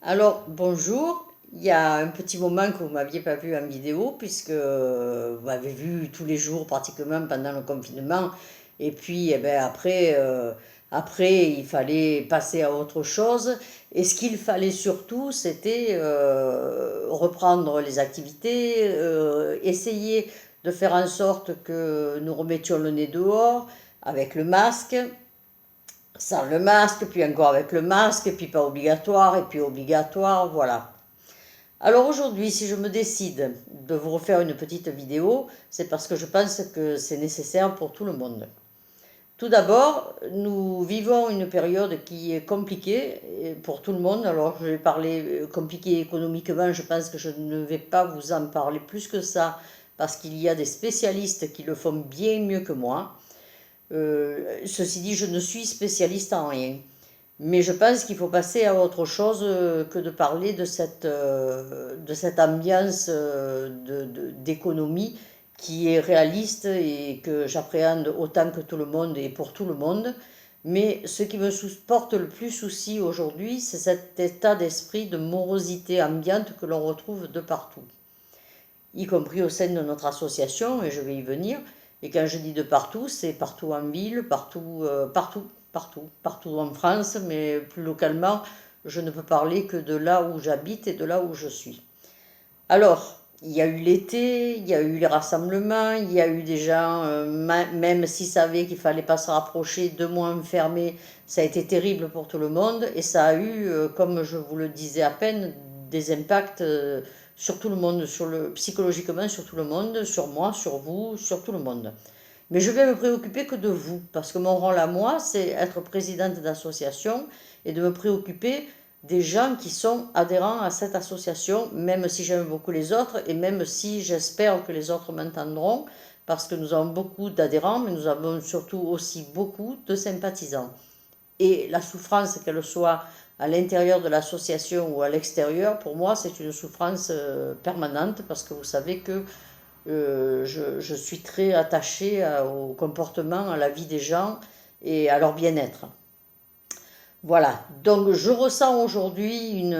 Alors, bonjour. Il y a un petit moment que vous m'aviez pas vu en vidéo, puisque vous m'avez vu tous les jours pratiquement pendant le confinement. Et puis, après, il fallait passer à autre chose. Et ce qu'il fallait surtout, c'était reprendre les activités, essayer de faire en sorte que nous remettions le nez dehors avec le masque, sans le masque, puis encore avec le masque, et puis pas obligatoire, et puis obligatoire, voilà. Alors aujourd'hui, si je me décide de vous refaire une petite vidéo, c'est parce que je pense que c'est nécessaire pour tout le monde. Tout d'abord, nous vivons une période qui est compliquée pour tout le monde. Alors je vais parler compliqué économiquement, je pense que je ne vais pas vous en parler plus que ça, parce qu'il y a des spécialistes qui le font bien mieux que moi. Ceci dit, je ne suis spécialiste en rien. Mais je pense qu'il faut passer à autre chose que de parler de cette ambiance d'économie qui est réaliste et que j'appréhende autant que tout le monde et pour tout le monde. Mais ce qui me porte le plus souci aujourd'hui, c'est cet état d'esprit de morosité ambiante que l'on retrouve de partout, y compris au sein de notre association, et je vais y venir. Et quand je dis de partout, c'est partout en ville, partout en France, mais plus localement, je ne peux parler que de là où j'habite et de là où je suis. Alors, il y a eu l'été, il y a eu les rassemblements, il y a eu des gens, même s'ils savaient qu'il fallait pas se rapprocher, 2 mois enfermés, ça a été terrible pour tout le monde et ça a eu, comme je vous le disais à peine, des impacts sur tout le monde, psychologiquement sur tout le monde, sur moi, sur vous, sur tout le monde. Mais je vais me préoccuper que de vous, parce que mon rôle à moi, c'est être présidente d'association et de me préoccuper des gens qui sont adhérents à cette association, même si j'aime beaucoup les autres et même si j'espère que les autres m'entendront, parce que nous avons beaucoup d'adhérents, mais nous avons surtout aussi beaucoup de sympathisants. Et la souffrance, qu'elle soit à l'intérieur de l'association ou à l'extérieur, pour moi, c'est une souffrance permanente, parce que vous savez que je suis très attachée au comportement, à la vie des gens et à leur bien-être. Voilà, donc je ressens aujourd'hui une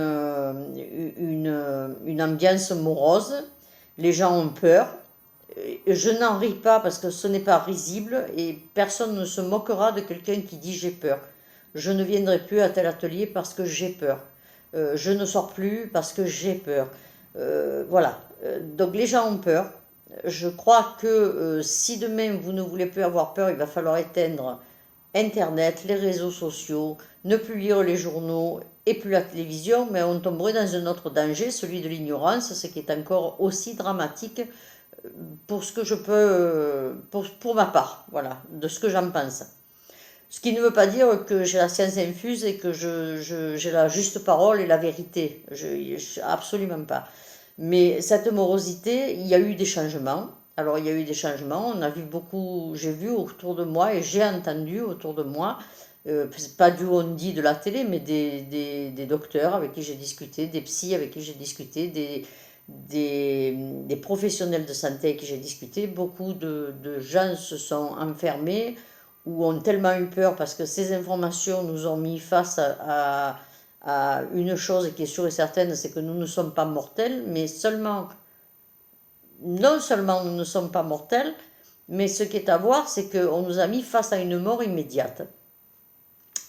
ambiance morose, les gens ont peur, je n'en ris pas parce que ce n'est pas risible et personne ne se moquera de quelqu'un qui dit j'ai peur. Je ne viendrai plus à tel atelier parce que j'ai peur. Je ne sors plus parce que j'ai peur. Voilà, donc les gens ont peur. Je crois que si demain vous ne voulez plus avoir peur, il va falloir éteindre Internet, les réseaux sociaux, ne plus lire les journaux et plus la télévision, mais on tomberait dans un autre danger, celui de l'ignorance, ce qui est encore aussi dramatique pour ce que je peux, pour ma part, voilà, de ce que j'en pense. Ce qui ne veut pas dire que j'ai la science infuse et que j'ai la juste parole et la vérité. Absolument pas. Mais cette morosité, il y a eu des changements. Alors il y a eu des changements, on a vu beaucoup, j'ai vu autour de moi et j'ai entendu autour de moi, pas du on dit de la télé, mais des docteurs avec qui j'ai discuté, des psys avec qui j'ai discuté, des professionnels de santé avec qui j'ai discuté. Beaucoup de gens se sont enfermés ou ont tellement eu peur parce que ces informations nous ont mis face à une chose qui est sûre et certaine, c'est que nous ne sommes pas mortels, mais seulement, non seulement nous ne sommes pas mortels, mais ce qui est à voir, c'est qu'on nous a mis face à une mort immédiate,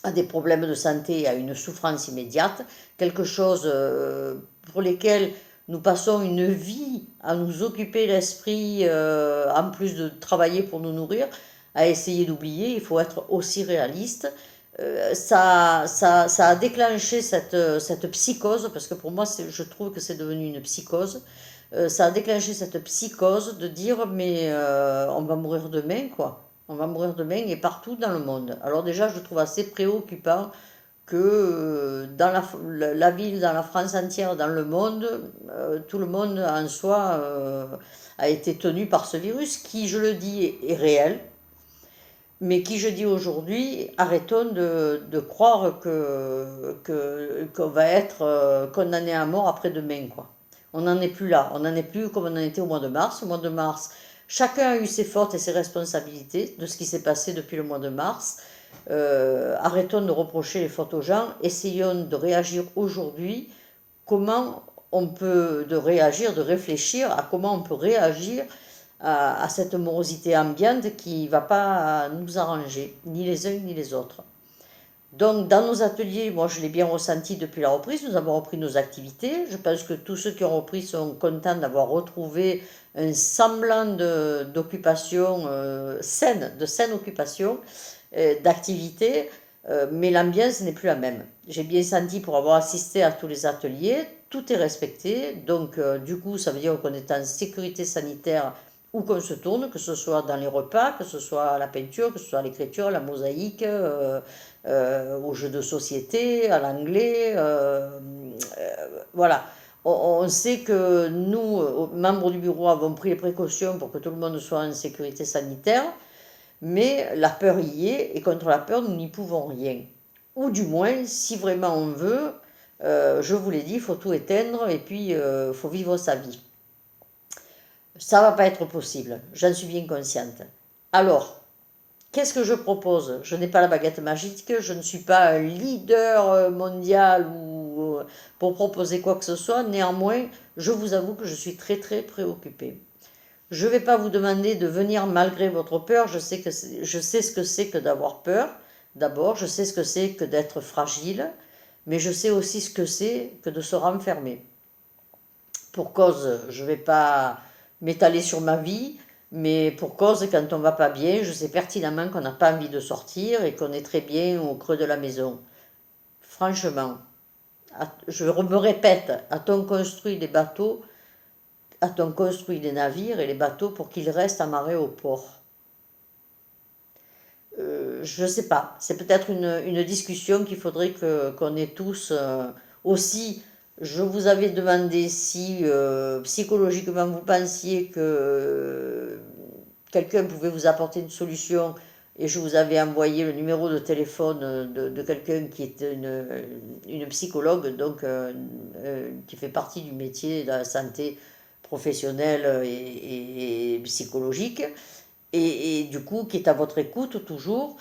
à des problèmes de santé, à une souffrance immédiate, quelque chose pour lesquels nous passons une vie à nous occuper l'esprit, en plus de travailler pour nous nourrir, à essayer d'oublier, il faut être aussi réaliste. Ça a déclenché cette psychose, parce que pour moi, je trouve que c'est devenu une psychose. Ça a déclenché cette psychose de dire, mais on va mourir demain, quoi. On va mourir demain et partout dans le monde. Alors déjà, je trouve assez préoccupant que dans la ville, dans la France entière, dans le monde, tout le monde en soi a été tenu par ce virus qui, je le dis, est réel, mais qui, je dis aujourd'hui, arrêtons de croire qu'on va être condamné à mort après-demain, quoi. On n'en est plus là. On n'en est plus comme on en était au mois de mars. Au mois de mars, chacun a eu ses fautes et ses responsabilités de ce qui s'est passé depuis le mois de mars. Arrêtons de reprocher les fautes aux gens, essayons de réagir aujourd'hui, comment on peut de réagir, de réfléchir à comment on peut réagir à cette morosité ambiante qui ne va pas nous arranger, ni les uns ni les autres. Donc dans nos ateliers, moi je l'ai bien ressenti depuis la reprise, nous avons repris nos activités. Je pense que tous ceux qui ont repris sont contents d'avoir retrouvé un semblant d'occupation saine, de saine occupation, d'activité, mais l'ambiance n'est plus la même. J'ai bien senti pour avoir assisté à tous les ateliers, tout est respecté, donc du coup ça veut dire qu'on est en sécurité sanitaire où qu'on se tourne, que ce soit dans les repas, que ce soit à la peinture, que ce soit à l'écriture, à la mosaïque, aux jeux de société, à l'anglais, voilà. On sait que nous, membres du bureau, avons pris les précautions pour que tout le monde soit en sécurité sanitaire, mais la peur y est, et contre la peur, nous n'y pouvons rien. Ou du moins, si vraiment on veut, je vous l'ai dit, il faut tout éteindre, et puis il faut vivre sa vie. Ça ne va pas être possible, j'en suis bien consciente. Alors, qu'est-ce que je propose? Je n'ai pas la baguette magique, je ne suis pas un leader mondial ou pour proposer quoi que ce soit. Néanmoins, je vous avoue que je suis très très préoccupée. Je ne vais pas vous demander de venir malgré votre peur. Je sais ce que c'est que d'avoir peur. D'abord, je sais ce que c'est que d'être fragile, mais je sais aussi ce que c'est que de se renfermer. Pour cause, je ne vais pas m'étaler sur ma vie, mais pour cause, quand on va pas bien, je sais pertinemment qu'on n'a pas envie de sortir et qu'on est très bien au creux de la maison. Franchement, je me répète, a-t-on construit des bateaux, a-t-on construit des navires et les bateaux pour qu'ils restent amarrés au port? Je ne sais pas, c'est peut-être une discussion qu'il faudrait qu'on ait tous aussi. Je vous avais demandé si psychologiquement vous pensiez que quelqu'un pouvait vous apporter une solution et je vous avais envoyé le numéro de téléphone de quelqu'un qui est une psychologue, donc qui fait partie du métier de la santé professionnelle et psychologique, et du coup qui est à votre écoute toujours.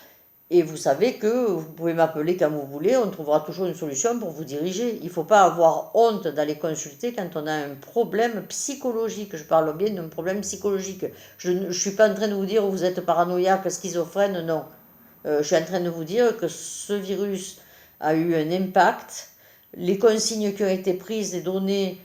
Et vous savez que vous pouvez m'appeler quand vous voulez, on trouvera toujours une solution pour vous diriger. Il ne faut pas avoir honte d'aller consulter quand on a un problème psychologique. Je parle bien d'un problème psychologique. Je ne suis pas en train de vous dire que vous êtes paranoïaque, schizophrène, non. Je suis en train de vous dire que ce virus a eu un impact. Les consignes qui ont été prises, les données,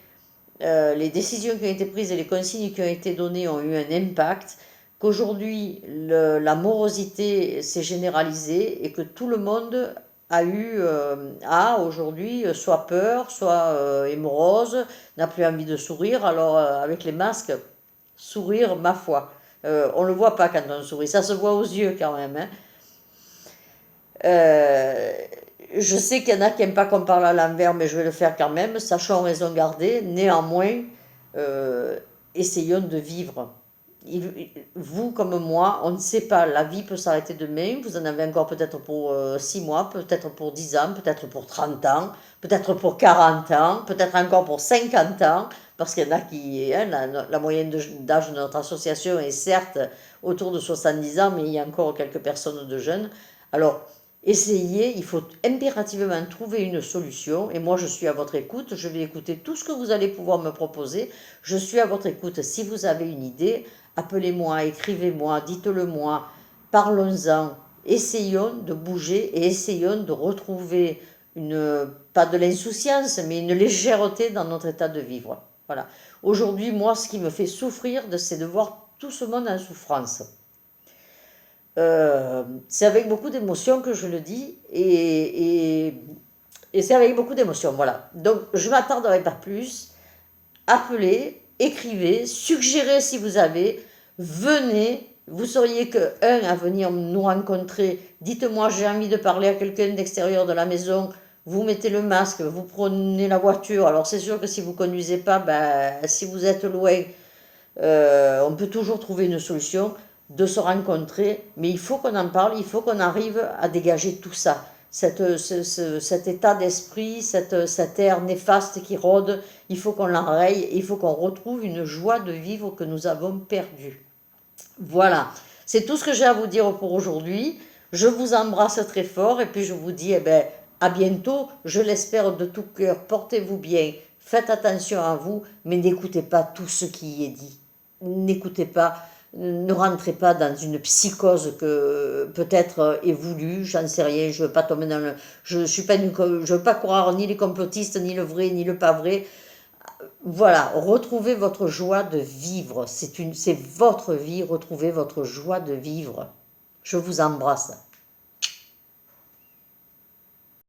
les décisions qui ont été prises et les consignes qui ont été données ont eu un impact, qu'aujourd'hui la morosité s'est généralisée et que tout le monde a aujourd'hui soit peur, soit est morose, n'a plus envie de sourire. Alors avec les masques, sourire, ma foi, on ne le voit pas quand on sourit, ça se voit aux yeux quand même, hein. Je sais qu'il y en a qui n'aiment pas qu'on parle à l'envers, mais je vais le faire quand même. Sachons raison garder. Néanmoins, essayons de vivre. Vous comme moi, on ne sait pas, la vie peut s'arrêter demain. Vous en avez encore peut-être pour 6 mois, peut-être pour 10 ans, peut-être pour 30 ans, peut-être pour 40 ans, peut-être encore pour 50 ans, parce qu'il y en a qui, hein, la moyenne d'âge de notre association est certes autour de 70 ans, mais il y a encore quelques personnes de jeunes. Alors, essayez, il faut impérativement trouver une solution, et moi je suis à votre écoute, je vais écouter tout ce que vous allez pouvoir me proposer, je suis à votre écoute. Si vous avez une idée, appelez-moi, écrivez-moi, dites-le moi, parlons-en, essayons de bouger et essayons de retrouver pas de l'insouciance, mais une légèreté dans notre état de vivre. Voilà. Aujourd'hui, moi, ce qui me fait souffrir, c'est de voir tout ce monde en souffrance. C'est avec beaucoup d'émotion que je le dis, et c'est avec beaucoup d'émotion, voilà. Donc, je ne m'attarderai pas plus. Appelez, écrivez, suggérez si vous avez, venez. Vous seriez que un à venir nous rencontrer. Dites-moi, j'ai envie de parler à quelqu'un d'extérieur de la maison. Vous mettez le masque, vous prenez la voiture. Alors c'est sûr que si vous ne conduisez pas, si vous êtes loin, on peut toujours trouver une solution de se rencontrer. Mais il faut qu'on en parle, il faut qu'on arrive à dégager tout ça. Cet état d'esprit, cet air néfaste qui rôde, il faut qu'on l'enraye, il faut qu'on retrouve une joie de vivre que nous avons perdue. Voilà, c'est tout ce que j'ai à vous dire pour aujourd'hui. Je vous embrasse très fort et puis je vous dis à bientôt. Je l'espère de tout cœur. Portez-vous bien. Faites attention à vous, mais n'écoutez pas tout ce qui y est dit. N'écoutez pas, ne rentrez pas dans une psychose que peut-être est voulue, j'en sais rien, je veux pas tomber dans le... Je suis pas je veux pas croire ni les complotistes, ni le vrai, ni le pas vrai. Voilà, retrouvez votre joie de vivre. C'est votre vie, retrouvez votre joie de vivre. Je vous embrasse.